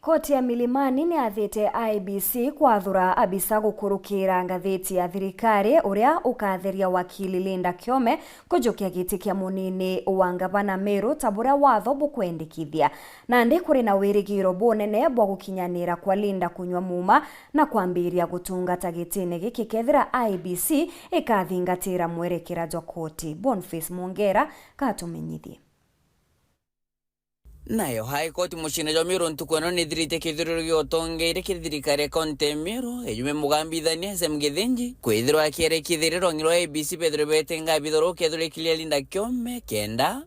Koti ya Milimani ni athite IEBC kwathura abisa gukurukira ngathiti ya thirikari uria ukatheria wakili Linda Kiome kujukia giti kia munini wa ngavana Meru taburia watho bukwendikithia na ndi kuri na wirigiro bunene bwa gukinyanira kwa Linda kunywa muma na kwambiria gutungata gitini giki kethira IEBC ikathingatira mwerekera jwa koti. Boniface Mongera katumenyithie. Nayo High Court mushine jo Meru ntukwano ni dirite kithiro gyotongeire kirithirikare konte Meru ejume mugambithania semgethenji kwithirwa akiere kithiriro ngiro IEBC Pedro Betenga bithoro kethire kilia Linda Kiome kenda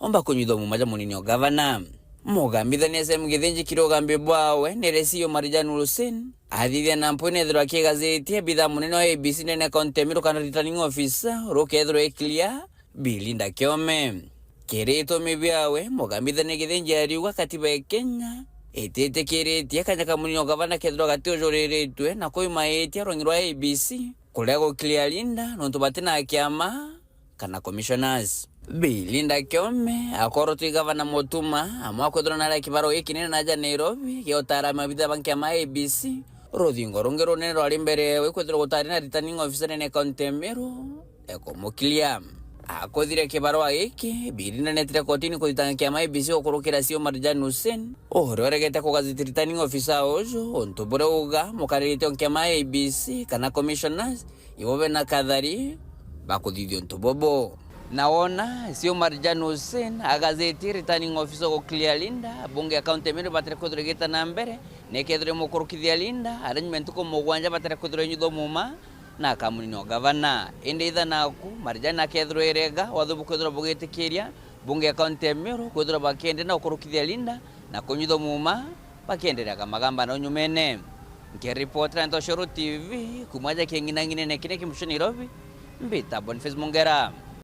omba kunyitho mumaja munini o gavana mugambithania semgethenji kirogambe bwawe neresio Marijani Hussein athithia na mpone thirwa kigazeti bitha munene o IEBC nene konte Meru kana returning officer rokethiro ekilia Linda Kiome Kereto mebiawe mugambithania githenji ariuga katiba ya Kenya itetekeretie kanyaka munini o gavana kethiro gatio joreretwe na koimaetia rongirwa IEBC kuria gukilia Linda nontu batina kiama kana commissioners. Linda Kiome akorotu gavana Mutuma amwa kwethira na kibaro ikinene na Nairobi giotara mabitha banki ya IEBC rothingo rongero nene rwari mbere we kwethira gutari na returning officer nene konte Meru ekomukilia akothire kibarua iki Linda netire kotini kuthitangkia IEBC okurukira sio Marijani Hussein ohoregete kugazeti returning officer ojo ontobore uga mukarite onkia IEBC kana commissioners iwobe na kadhari bakuthithio ntobobo naona sio Marijani Hussein agazeti returning officer ko clear Linda bunge account Meru batire kuthregeta na mbere nekethire mukurukithia Linda arrangement ko mugwanja batire kuthire nyitho muma na kamunini o gavana ende itha naku Marijani akethiro erega wathubu kwethira bugitikiria bunge account Meru kwethira bakende na ukurukithia Linda na kunyitho muma bakenderea magamba na nyumene nkeripota ndo Shoro TV kumaja kingina ngine nekine kimshoni Nairobi mbita Boniface Mongera.